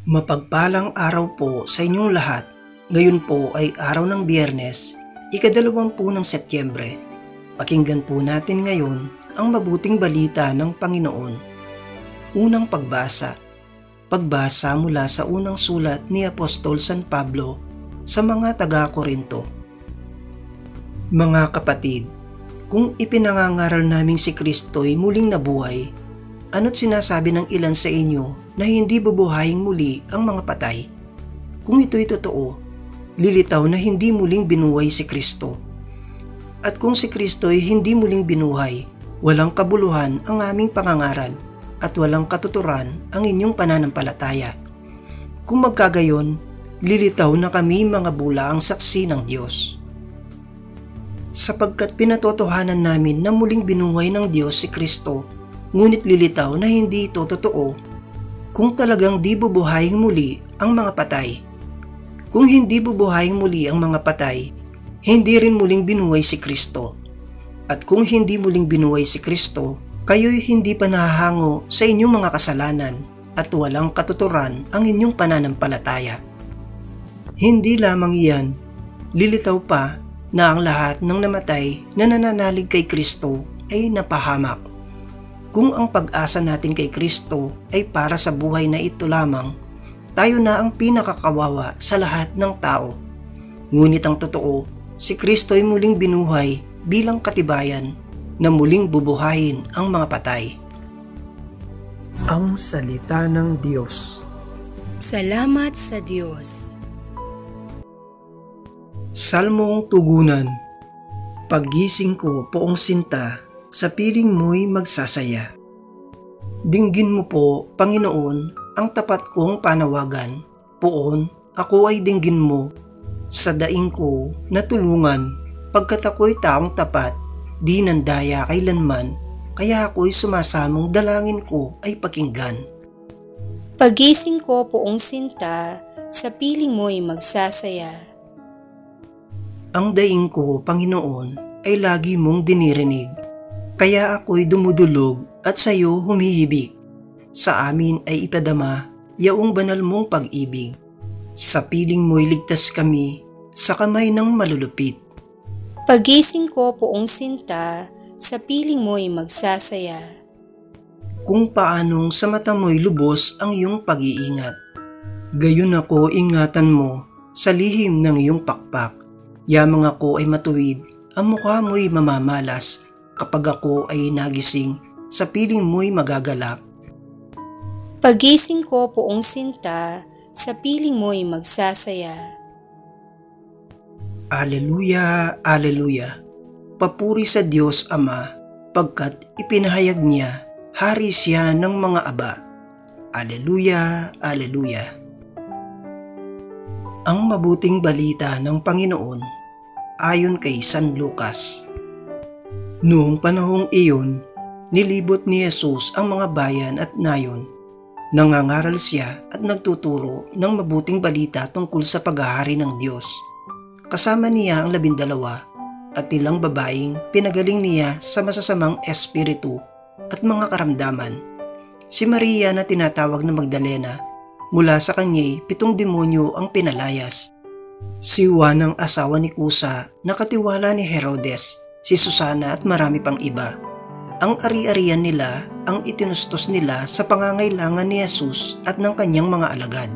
Mapagpalang araw po sa inyong lahat. Ngayon po ay araw ng Biyernes, ika-20 ng Setyembre. Pakinggan po natin ngayon ang mabuting balita ng Panginoon. Unang pagbasa. Pagbasa mula sa unang sulat ni Apostol San Pablo sa mga taga-Korinto. Mga kapatid, kung ipinangangaral naming si Kristo'y muling nabuhay, ano't sinasabi ng ilan sa inyo na hindi bubuhayin muli ang mga patay? Kung ito'y totoo, lilitaw na hindi muling binuhay si Kristo. At kung si Kristo'y hindi muling binuhay, walang kabuluhan ang aming pangangaral at walang katuturan ang inyong pananampalataya. Kung magkagayon, lilitaw na kami mga bulaang saksi ng Diyos. Sapagkat pinatotohanan namin na muling binuhay ng Diyos si Kristo, ngunit lilitaw na hindi ito totoo kung talagang di bubuhayin muli ang mga patay. Kung hindi bubuhayin muli ang mga patay, hindi rin muling binuhay si Kristo. At kung hindi muling binuhay si Kristo, kayo'y hindi pa nahahango sa inyong mga kasalanan at walang katuturan ang inyong pananampalataya. Hindi lamang iyan, lilitaw pa na ang lahat ng namatay na nananalig kay Kristo ay napahamak. Kung ang pag-asa natin kay Kristo ay para sa buhay na ito lamang, tayo na ang pinakakawawa sa lahat ng tao. Ngunit ang totoo, si Kristo ay muling binuhay bilang katibayan na muling bubuhayin ang mga patay. Ang Salita ng Diyos. Salamat sa Diyos. Salmong Tugunan. Paggising ko poong sinta, sa piling mo'y magsasaya. Dinggin mo po, Panginoon, ang tapat kong panawagan. Poon, ako ay dinggin mo. Sa daing ko na tulungan, pagkat ako'y taong tapat, di nandaya kailanman, kaya ako'y sumasamong dalangin ko ay pakinggan. Paggising ko poong sinta, sa piling mo'y magsasaya. Ang daing ko, Panginoon, ay lagi mong dinirinig. Kaya ako'y dumudulog at sa iyo humihibik. Sa amin ay ipadama yaong banal mong pag-ibig. Sa piling mo'y ligtas kami sa kamay ng malulupit. Paggising ko poong sinta, sa piling mo'y magsasaya. Kung paanong sa mata mo'y lubos ang iyong pag-iingat, gayon ako ingatan mo sa lihim ng iyong pakpak. Yamang ako ay matuwid, ang mukha mo'y mamamalas. Kapag ako ay nagising, sa piling mo'y magagalak. Paggising ko poong sinta, sa piling mo'y magsasaya. Aleluya, aleluya. Papuri sa Diyos Ama, pagkat ipinahayag niya, hari siya ng mga aba. Aleluya, aleluya. Ang mabuting balita ng Panginoon ayon kay San Lucas. Noong panahong iyon, nilibot ni Jesus ang mga bayan at nayon. Nangangaral siya at nagtuturo ng mabuting balita tungkol sa paghahari ng Diyos. Kasama niya ang 12 at ilang babaeng pinagaling niya sa masasamang espiritu at mga karamdaman. Si Maria na tinatawag na Magdalena, mula sa kanya'y 7 demonyo ang pinalayas. Si Juan ang asawa ni Kusa na katiwala ni Herodes, si Susana at marami pang iba. Ang ari-arian nila ang itinustos nila sa pangangailangan ni Jesus at ng kanyang mga alagad.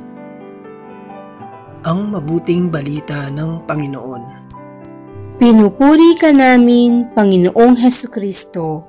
Ang mabuting balita ng Panginoon. Pinupuri ka namin, Panginoong Hesukristo.